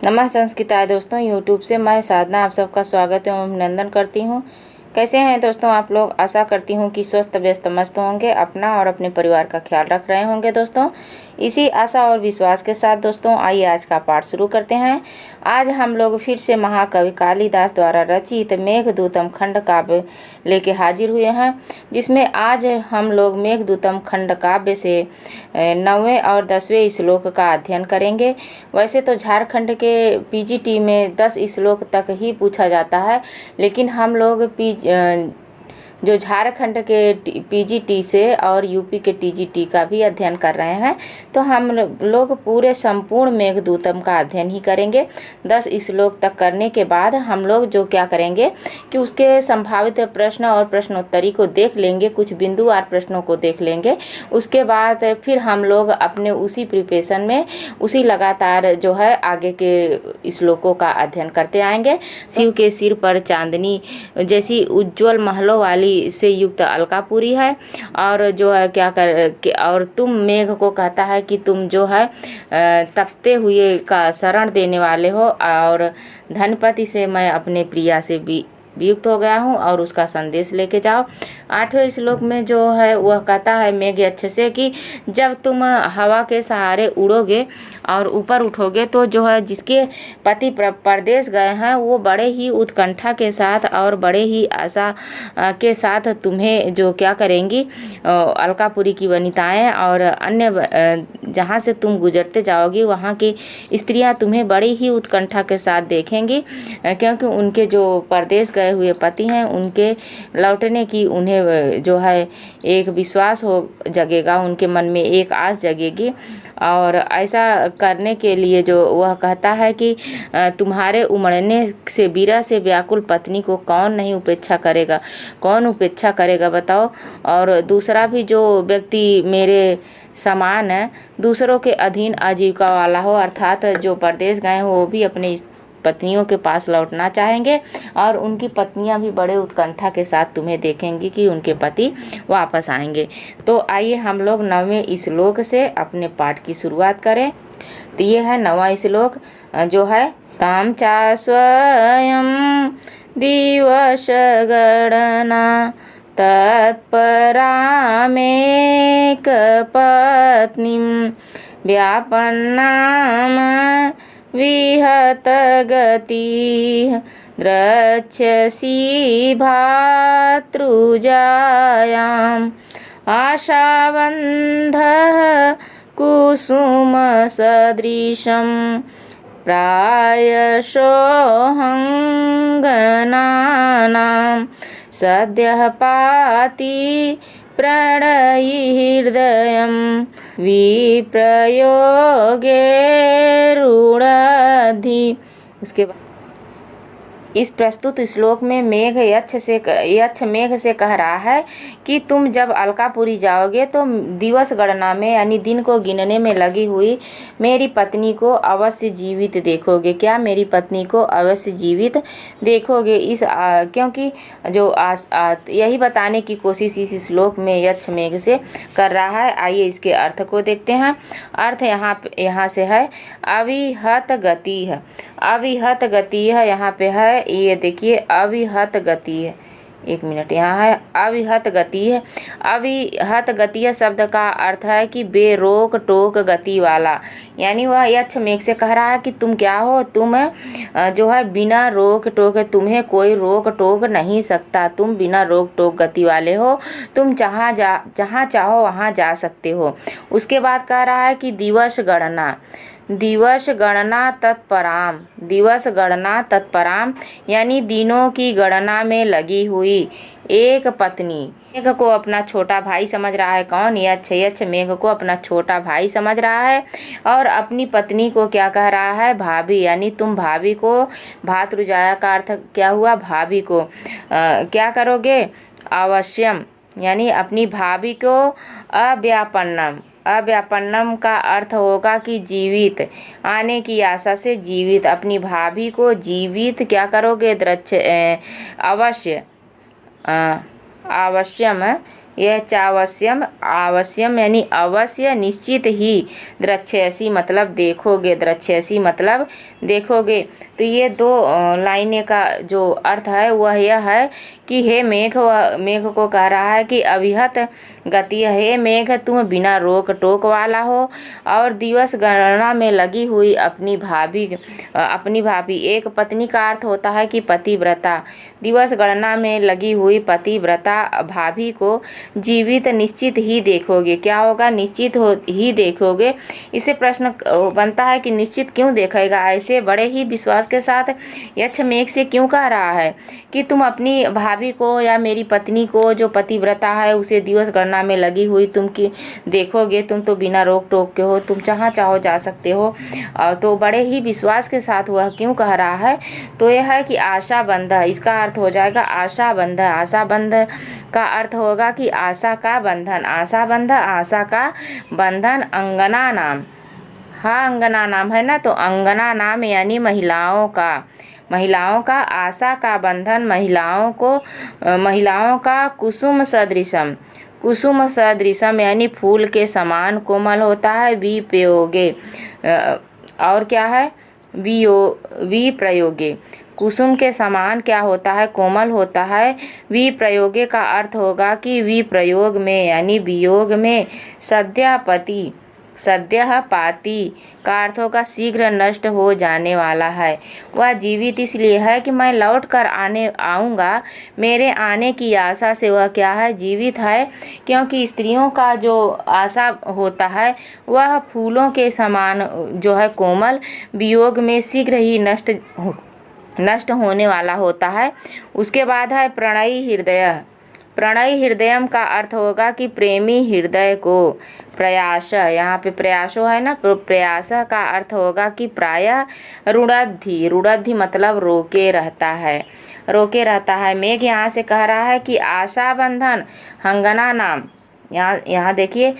नमः संस्कृताय दोस्तों, यूट्यूब से मैं साधना आप सबका स्वागत एवं अभिनंदन करती हूँ। कैसे हैं दोस्तों आप लोग। आशा करती हूँ कि स्वस्थ व्यस्त मस्त होंगे, अपना और अपने परिवार का ख्याल रख रहे होंगे। दोस्तों इसी आशा और विश्वास के साथ दोस्तों आइए आज का पाठ शुरू करते हैं। आज हम लोग फिर से महाकवि कालिदास द्वारा रचित मेघदूतम खंड काव्य लेके हाजिर हुए हैं, जिसमें आज हम लोग मेघदूतम खंड काव्य से 9वें और 10वें श्लोक का अध्ययन करेंगे। वैसे तो झारखंड के पीजीटी में 10 श्लोक तक ही पूछा जाता है, लेकिन हम लोग जो झारखंड के पीजीटी से और यूपी के टीजीटी का भी अध्ययन कर रहे हैं, तो हम लोग पूरे संपूर्ण मेघदूतम का अध्ययन ही करेंगे। 10 श्लोक तक करने के बाद हम लोग जो क्या करेंगे कि उसके संभावित प्रश्न और प्रश्नोत्तरी को देख लेंगे, कुछ बिंदुवार प्रश्नों को देख लेंगे। उसके बाद फिर हम लोग अपने उसी प्रिपरेशन में उसी लगातार जो है आगे के श्लोकों का अध्ययन करते आएंगे। शिव के सिर पर चांदनी जैसी उज्जवल महलों वाली से युक्त अलकापुरी है, और जो है क्या कर और तुम मेघ को कहता है कि तुम जो है तपते हुए का शरण देने वाले हो, और धनपति से मैं अपने प्रिया से भी वियुक्त हो गया हूँ और उसका संदेश लेके जाओ। 8वें श्लोक में जो है वह कहता है मेघ अच्छे से कि जब तुम हवा के सहारे उड़ोगे और ऊपर उठोगे, तो जो है जिसके पति परदेश गए हैं वो बड़े ही उत्कंठा के साथ और बड़े ही आशा के साथ तुम्हें जो क्या करेंगी, अलकापुरी की वनिताएं और अन्य जहाँ से तुम गुजरते जाओगी वहाँ की स्त्रियाँ तुम्हें बड़ी ही उत्कंठा के साथ देखेंगी, क्योंकि उनके जो परदेश गए हुए पति हैं उनके लौटने की उन्हें जो है एक विश्वास हो जगेगा, उनके मन में एक आस जगेगी। और ऐसा करने के लिए जो वह कहता है कि तुम्हारे उमड़ने से बीरा से व्याकुल पत्नी को कौन नहीं उपेक्षा करेगा, कौन उपेक्षा करेगा बताओ। और दूसरा भी जो व्यक्ति मेरे समान है, दूसरों के अधीन आजीविका वाला हो, अर्थात जो परदेश गए हो वो भी अपने पत्नियों के पास लौटना चाहेंगे, और उनकी पत्नियां भी बड़े उत्कंठा के साथ तुम्हें देखेंगी कि उनके पति वापस आएंगे। तो आइए हम लोग 9वें श्लोक से अपने पाठ की शुरुआत करें। तो ये है 9वां श्लोक जो है ताम चा स्वयं दिवस गणना तत्परामेक पत्नीं व्यापन्नाम विहत गति द्रक्ष्यसि भातृजायाम् आशाबन्धः कुसुम सदृशं प्रायशोऽहङ्गनानां सद्यः पाति प्रणयि हृदयं विप्रयोगे। उसके बाद इस प्रस्तुत श्लोक में मेघ यक्ष मेघ से कह रहा है कि तुम जब अलकापुरी जाओगे तो दिवस गणना में यानी दिन को गिनने में लगी हुई मेरी पत्नी को अवश्य जीवित देखोगे। क्या मेरी पत्नी को अवश्य जीवित देखोगे? क्योंकि जो यही बताने की कोशिश इस श्लोक में यक्ष मेघ से कर रहा है। आइए इसके अर्थ को देखते हैं। अर्थ यहाँ से है अविहत गति है। अविहत गति है यहाँ पे है, ये देखिए अविहत गति है। एक मिनट, यहाँ है अविहत गति है। अविहत गति शब्द का अर्थ है कि बेरोक टोक गति वाला, यानी वह यक्ष मेघ से कह रहा है कि तुम क्या हो, तुम जो है बिना रोक टोक, तुम्हें कोई रोक टोक नहीं सकता, तुम बिना रोक टोक गति वाले हो, तुम जहाँ चाहो वहाँ जा सकते हो। उसके बाद कह रहा है कि दिवस गणना तत्पराम, दिवस गणना तत्पराम यानी दिनों की गणना में लगी हुई एक पत्नी। मेघ को अपना छोटा भाई समझ रहा है। कौन? यक्ष मेघ को अपना छोटा भाई समझ रहा है, और अपनी पत्नी को क्या कह रहा है? भाभी, यानी तुम भाभी को, भातृजाया का अर्थ क्या हुआ? भाभी को क्या करोगे? अवश्यम, यानी अपनी भाभी को अव्यापन्नम। अव्यापन्नम का अर्थ होगा कि जीवित, आने की आशा से जीवित। अपनी भाभी को जीवित क्या करोगे? अवश्य, अवश्यम यह चावश्यम आवश्यम यानी अवश्य निश्चित ही, द्रक्ष्यसि मतलब देखोगे, द्रक्ष्यसि मतलब देखोगे। तो ये दो लाइनें का जो अर्थ है वह यह है कि हे मेघ, वह मेघ को कह रहा है कि अविहत गति, हे मेघ तुम बिना रोक टोक वाला हो और दिवस गणना में लगी हुई अपनी भाभी। एक पत्नी का अर्थ होता है कि पतिव्रता, दिवस गणना में लगी हुई पतिव्रता भाभी को जीवित निश्चित ही देखोगे। क्या होगा? निश्चित ही देखोगे। इससे प्रश्न बनता है कि निश्चित क्यों देखेगा? ऐसे बड़े ही विश्वास के साथ यक्ष मेघ से क्यों कह रहा है कि तुम अपनी भाभी को या मेरी पत्नी को जो पतिव्रता है उसे दिवस गणना में लगी हुई तुम की देखोगे। तुम तो बिना रोक टोक के हो, तुम जहाँ चाहो जा सकते हो। और तो बड़े ही विश्वास के साथ वह क्यों कह रहा है? तो यह है कि आशा बंध, इसका अर्थ हो जाएगा आशा बंध। आशा बंध का अर्थ होगा कि आशा का बंधन, आशा बंध, आशा का बंधन। अंगना नाम, हाँ अंगना नाम है ना, तो अंगना नाम यानी महिलाओं का आशा का बंधन, महिलाओं का कुसुम सदृशम, कुसुम सदृशम यानी फूल के समान कोमल होता है। विप्रयोगे, और क्या है? विप्रयोगे, कुसुम के समान क्या होता है? कोमल होता है। विप्रयोगे का अर्थ होगा कि विप्रयोग में यानी वियोग में। सद्यः पाती का अर्थ होगा शीघ्र नष्ट हो जाने वाला है। वह जीवित इसलिए है कि मैं लौट कर आऊँगा, मेरे आने की आशा से वह क्या है? जीवित है। क्योंकि स्त्रियों का जो आशा होता है वह फूलों के समान जो है कोमल, वियोग में शीघ्र ही नष्ट होने वाला होता है। उसके बाद है प्रणयी हृदय। प्रणयी हृदयम का अर्थ होगा कि प्रेमी हृदय को। प्रयास, यहाँ पे प्रयासो है ना, प्रयास का अर्थ होगा कि प्रायः रुणद्धि मतलब रोके रहता है। मेघ यहाँ से कह रहा है कि आशा बंधन हंगना नाम, यहाँ देखिए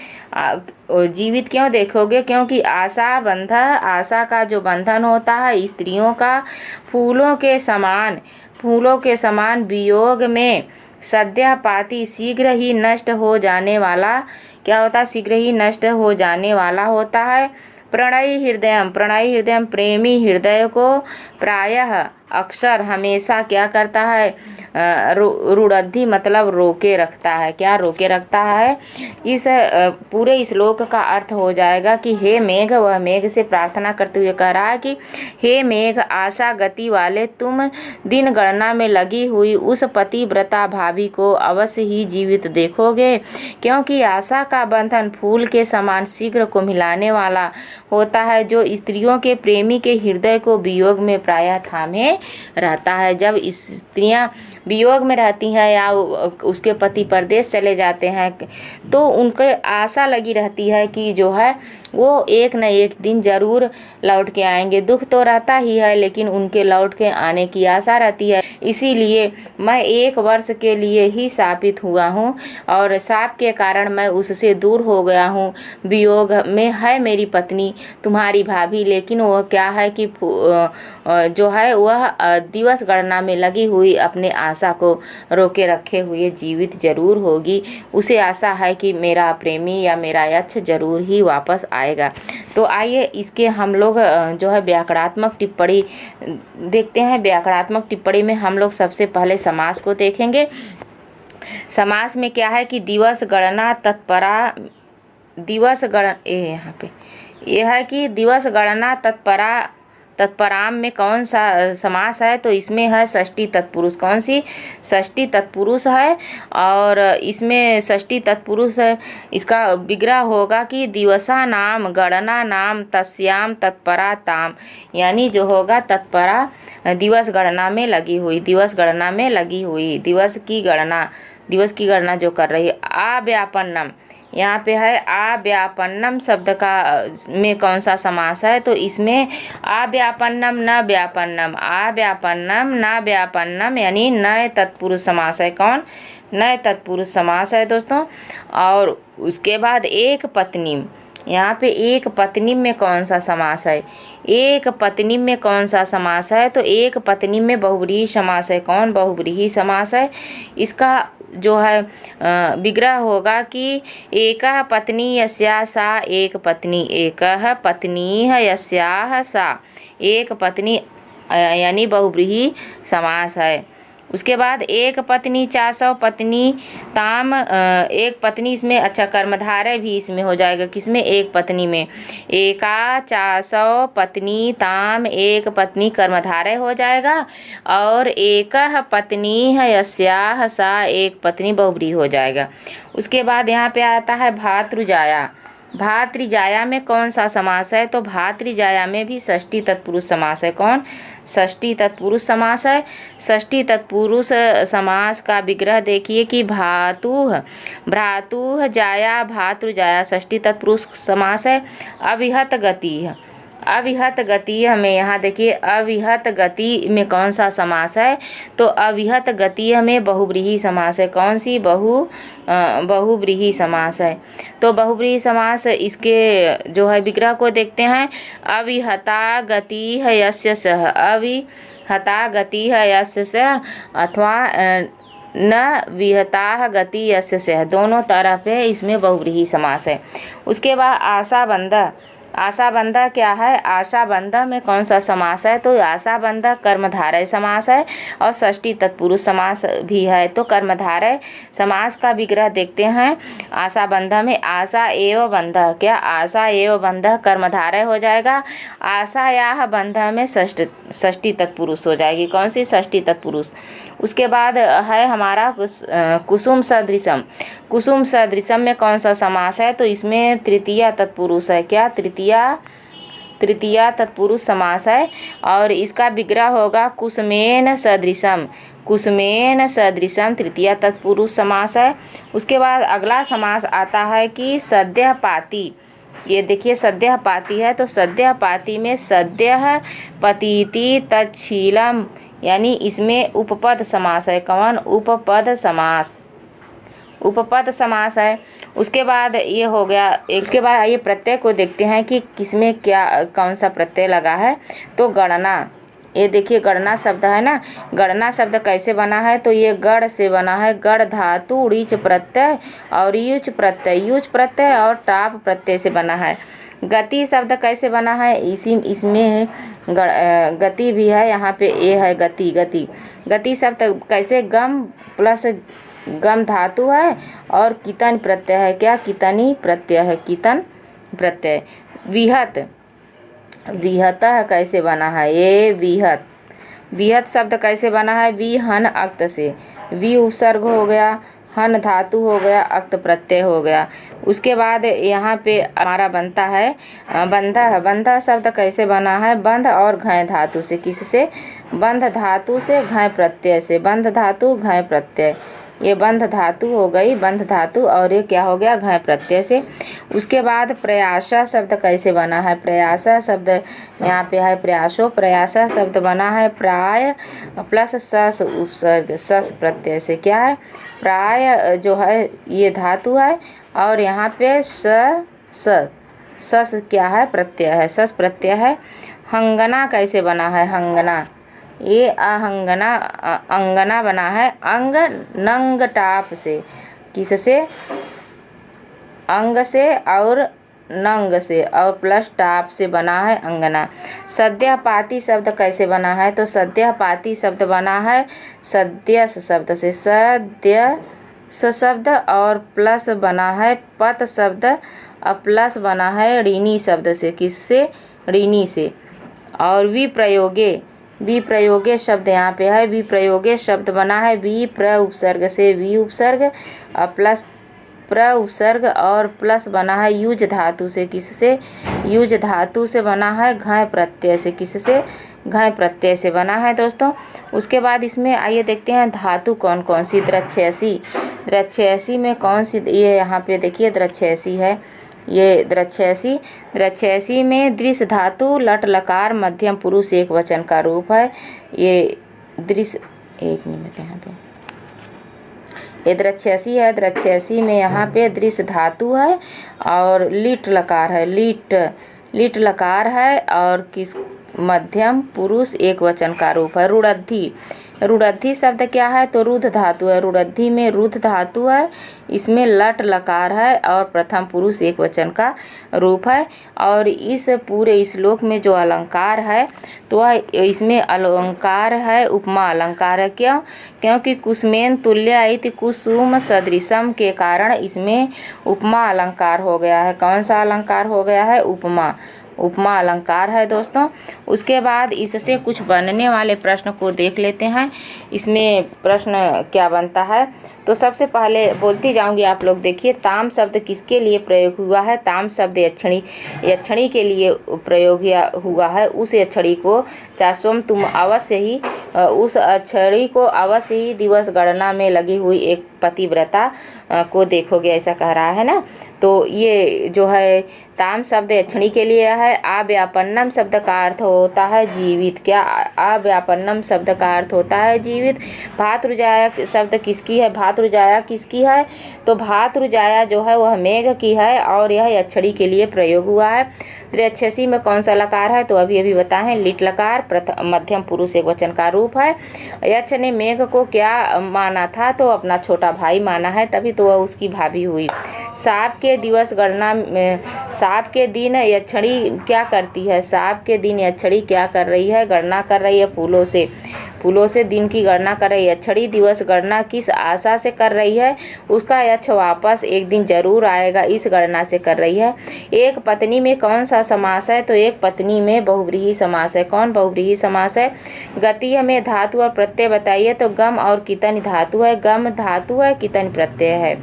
जीवित क्यों देखोगे? क्योंकि आशा का जो बंधन होता है स्त्रियों का फूलों के समान वियोग में सद्यः पाती शीघ्र ही नष्ट हो जाने वाला, क्या होता है? शीघ्र ही नष्ट हो जाने वाला होता है। प्रणयी हृदयम प्रेमी हृदय को प्रायः अक्सर हमेशा क्या करता है? रुणद्धि मतलब रोके रखता है। क्या रोके रखता है? इस पूरे श्लोक का अर्थ हो जाएगा कि हे मेघ, वह मेघ से प्रार्थना करते हुए कह रहा है कि हे मेघ, आशा गति वाले तुम दिन गणना में लगी हुई उस पतिव्रता भाभी को अवश्य ही जीवित देखोगे। क्योंकि आशा का बंधन फूल के समान शीघ्र को मिलाने वाला होता है, जो स्त्रियों के प्रेमी के हृदय को वियोग में प्रायः थामे रहता है। जब स्त्रियां वियोग में रहती हैं या उसके पति परदेश चले जाते हैं तो उनके आशा लगी रहती है कि जो है वो एक न एक दिन ज़रूर लौट के आएंगे। दुख तो रहता ही है लेकिन उनके लौट के आने की आशा रहती है। इसीलिए मैं 1 वर्ष के लिए ही शापित हुआ हूँ और शाप के कारण मैं उससे दूर हो गया हूँ। वियोग में है मेरी पत्नी तुम्हारी भाभी, लेकिन वह क्या है कि जो है वह दिवस गणना में लगी हुई अपने आशा को रोके रखे हुए जीवित जरूर होगी। उसे आशा है कि मेरा प्रेमी या मेरा यक्ष जरूर ही वापस आएगा। तो आइए इसके हम लोग जो है व्याकरणात्मक टिप्पणी देखते हैं। व्याकरणात्मक टिप्पणी में हम लोग सबसे पहले समास को देखेंगे। समास में क्या है कि दिवस गणना तत्परा, यहाँ पे यह है कि दिवस गणना तत्पराम में कौन सा समास है? तो इसमें है षष्ठी तत्पुरुष। कौन सी? षष्ठी तत्पुरुष है। और इसमें षष्ठी तत्पुरुष इसका विग्रह होगा कि दिवसा नाम गणना नाम तस्याम तत्परा ताम, यानी जो होगा तत्परा दिवस गणना में लगी हुई, दिवस की गणना जो कर रही है। अव्यापन्नम, यहाँ पे है अव्यापन्नम शब्द का में कौन सा समास है? तो इसमें अव्यापन्नम न व्यापन्नम यानी नए तत्पुरुष समास है। कौन? नए तत्पुरुष समास है दोस्तों। और उसके बाद एक पत्नी, यहाँ पे एक पत्नी में कौन सा समास है? एक पत्नी में कौन सा समास है? तो एक पत्नी में बहुव्रीहि समास है। कौन बहुव्रीहि समास है? इसका जो है विग्रह होगा कि एकः पत्नी यस्याः सा एक पत्नी, एकः पत्नीः यस्याः सा एक पत्नी, यानी बहुव्रीहि समास है। उसके बाद एक पत्नी चासौ पत्नी ताम, एक पत्नी इसमें अच्छा कर्मधारय भी इसमें हो जाएगा। किसमें? एक पत्नी में। एका चासौ पत्नी ताम, एक पत्नी कर्मधारय हो जाएगा। और एकः पत्नी यस्याः सा एक पत्नी बहुव्रीहि हो जाएगा। उसके बाद यहाँ पे आता है भातृजाया। भातृजाया में कौन सा समास है? तो भातृजाया में भी षष्ठी तत्पुरुष समास है। कौन? षष्ठी तत्पुरुष समास है। षष्ठी तत्पुरुष समास का विग्रह देखिए कि भातुः, भ्रातुः जाया, भातृजाया षष्ठी तत्पुरुष समास है। अविहत गति, अविहत गति हमें यहाँ देखिए, अविहत गति में कौन सा समास है? तो अविहत गति हमें बहुव्रीहि समास है। कौन सी? बहुव्रीहि समास है। तो बहुव्रीहि समास इसके जो है विग्रह को देखते हैं। अविहता गति है यस्य सः, अविहता गति है यस्य सः, अथवा न विहता गति यस्य सः, दोनों तरह पे इसमें बहुव्रीहि समास है। उसके बाद आशाबंध। आशाबंध क्या है? आशाबंध में कौन सा समास है? तो आशाबंध कर्मधारय समास है और षष्ठी तत्पुरुष समास भी है। तो कर्मधारय समास का विग्रह देखते हैं। आशाबंध में आशा एव बंध, क्या? आशा एव बंध कर्मधारय हो जाएगा। आशायाः बंध में षष्ठी तत्पुरुष हो जाएगी। कौन सी? षष्ठी तत्पुरुष। उसके बाद है हमारा कुसुम सदृशम। कुसुम सदृशम में कौन सा समास है? तो इसमें तृतीया तत्पुरुष है। क्या? तृतीया तत्पुरुष समास है और इसका विग्रह होगा कुसुमेन सदृशम। कुसुमेन सदृशम तृतीया तत्पुरुष समास है। उसके बाद अगला समास आता है कि सद्यः पाति। ये देखिए सद्यः पाति है, तो सद्यः पाति में सद्यः पतीति तच्छीलम, यानी इसमें उपपद समास है। कौन? उपपद समास, उपपद समास है। उसके बाद ये हो गया। इसके बाद आइए प्रत्यय को देखते हैं कि किसमें क्या कौन सा प्रत्यय लगा है। तो गणना, ये देखिए गणना शब्द है ना, गणना शब्द कैसे बना है? तो ये गढ़ से बना है। गढ़ धातु ऋच प्रत्यय और युच प्रत्यय और टाप प्रत्यय से बना है। गति शब्द कैसे बना है? इसमें गति भी है, यहाँ पे ये है गति शब्द कैसे? गम प्लस गम धातु है और कितन प्रत्यय है। क्या? कितनी प्रत्यय है, कितन प्रत्यय। विहत, विहतः कैसे बना है? ये विहत शब्द कैसे बना है? विहन अक्त से, वि उपसर्ग हो गया, हन धातु हो गया, अक्त प्रत्यय हो गया। उसके बाद यहाँ पे हमारा बनता है बंध शब्द कैसे बना है? बंध और घय धातु से। किससे? बंध धातु से, घय प्रत्यय से। बंध धातु घय प्रत्यय, ये बंध धातु हो गई, बंध धातु, और ये क्या हो गया? घय प्रत्यय से। उसके बाद प्रयासा शब्द कैसे बना है? प्रयासा शब्द यहाँ पे है प्रयासो, प्रयासा शब्द बना है प्राय प्लस सस उपसर्ग, सस प्रत्यय से। क्या है? प्राय जो है ये धातु है और यहाँ पे सस क्या है? प्रत्यय है, सस प्रत्यय है। हंगना कैसे बना है? हंगना, ये आहंगना अंगना बना है अंग नंग टाप से। किससे? अंग से और नंग से और प्लस टाप से बना है अंगना। सद्यः पाति शब्द कैसे बना है? तो सद्यः पाति शब्द बना है सद्यस शब्द से। सद्य शब्द और प्लस बना है पत शब्द और प्लस बना है ऋणी शब्द से। किससे? ऋणी से। और विप्रयोगे शब्द यहाँ पे है, विप्रयोगे शब्द बना है प्र उपसर्ग से, वि उपसर्ग और प्लस प्र उपसर्ग और प्लस बना है युज धातु से। किससे? युज धातु से बना है घय प्रत्यय से। किससे? घय प्रत्यय से बना है दोस्तों। उसके बाद इसमें आइए देखते हैं धातु कौन कौन सी। द्रच्छेसी में कौन सी? ये यहाँ पे देखिए द्रच्छेसी है, ये द्रच्छेसी में दृश्य धातु लट लकार मध्यम पुरुष एक वचन का रूप है। ये दृश्य, एक मिनट, यहाँ पे ये द्रच्छसी है। द्रच्छसी में यहाँ पे दृश्य धातु है और लीट लकार है। लीट लकार है और किस मध्यम पुरुष एक वचन का रूप है। रुड़द्धि, रुड़द्धि शब्द क्या है तो रुद्ध धातु है। रुड़द्धि में रुद्ध धातु है, इसमें लट लकार है और प्रथम पुरुष एक वचन का रूप है। और इस पूरे श्लोक में जो अलंकार है तो वह इसमें अलंकार है उपमा अलंकार है। क्यों? क्योंकि कुसुमेन तुल्य इति कुसुम सदृशम के कारण इसमें उपमा अलंकार हो गया है। कौन सा अलंकार हो गया है? उपमा अलंकार है दोस्तों। उसके बाद इससे कुछ बनने वाले प्रश्न को देख लेते हैं। इसमें प्रश्न क्या बनता है तो सबसे पहले बोलती जाऊंगी, आप लोग देखिए। ताम शब्द किसके लिए प्रयोग हुआ है? ताम शब्द यक्षणी के लिए प्रयोग हुआ है। उस यक्षणी को चाशवम तुम अवश्य ही उस यक्षणी को अवश्य ही दिवस गणना में लगी हुई एक पतिव्रता को देखोगे, ऐसा कह रहा है ना। तो ये जो है ताम शब्द यक्षणी के लिए है। अव्यापन्नम शब्द का अर्थ होता है जीवित। क्या अव्यापन्नम शब्द का अर्थ होता है जीवित। भातृजाया शब्द किसकी है? भातृजाया किसकी है तो भातृजाया जो है वह मेघ की है और यह यक्षणी के लिए प्रयोग हुआ है। द्रच्छसी में कौन सा लकार है तो अभी बताएं, लिट लकार, प्रथम मध्यम पुरुष एक वचन का रूप है। यक्ष ने मेघ को क्या माना था तो अपना छोटा भाई माना है, तभी तो वह उसकी भाभी हुई। साप के दिवस गणना में साप के दिन यक्षणी क्या करती है? साप के दिन यक्षणी क्या कर रही है? गणना कर रही है फूलों से दिन की गणना कर रही है। यक्षणी दिवस गणना किस आशा से कर रही है? उसका यक्ष वापस एक दिन जरूर आएगा, इस गणना से कर रही है। एक पत्नी में कौन सा समास है तो एक पत्नी में बहुव्रीहि समास है। कौन बहुव्रीहि समास है? गति में धातु और प्रत्यय बताइए तो गम और कितन धातु है। गम धातु है, कितन प्रत्यय है।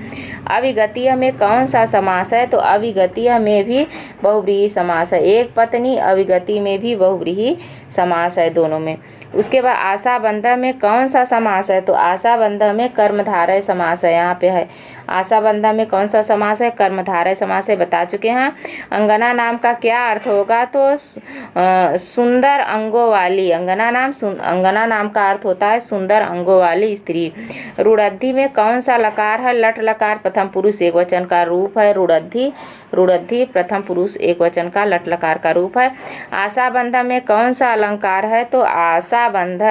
अविगतीय में कौन सा समास है तो अविगतीय में भी बहुव्रीहि समास है। एक पत्नी, अविगति में भी बहुव्रीहि समास है दोनों में। उसके बाद आशाबंध में कौन सा समास है तो आशाबंध में कर्मधारय समास है। यहाँ पे है आशाबंध में कौन सा समास है? कर्मधारय समास है, बता चुके हैं। अंगना नाम का क्या अर्थ होगा तो सुंदर अंगों वाली। अंगना नाम का अर्थ होता है सुंदर अंगों वाली स्त्री। रुड़द्धि में कौन सा लकार है? लट लकार, प्रथम पुरुष एक वचन का रूप है। रुड़द्धि प्रथम पुरुष एक वचन का लट लकार का रूप है। आशाबंध में कौन सा अलंकार है तो आशाबंध,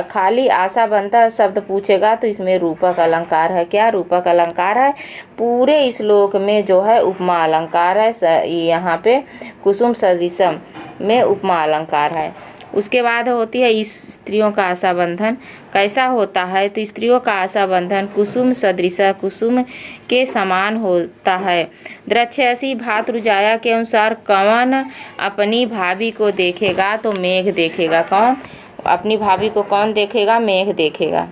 खाली आशाबंध शब्द पूछेगा तो इसमें रूपक अलंकार है। क्या रूपक अलंकार है? पूरे श्लोक में जो है उपमा अलंकार है। यहाँ पे कुसुम सदृशम में उपमा अलंकार है। उसके बाद होती है स्त्रियों का आशा बंधन। कैसा होता है तो स्त्रियों का आशा बंधन कुसुम सदृश, कुसुम के समान होता है। द्रच्छसी भातृजाया के अनुसार कौन अपनी भाभी को देखेगा तो मेघ देखेगा। कौन अपनी भाभी को कौन देखेगा? मेघ देखेगा।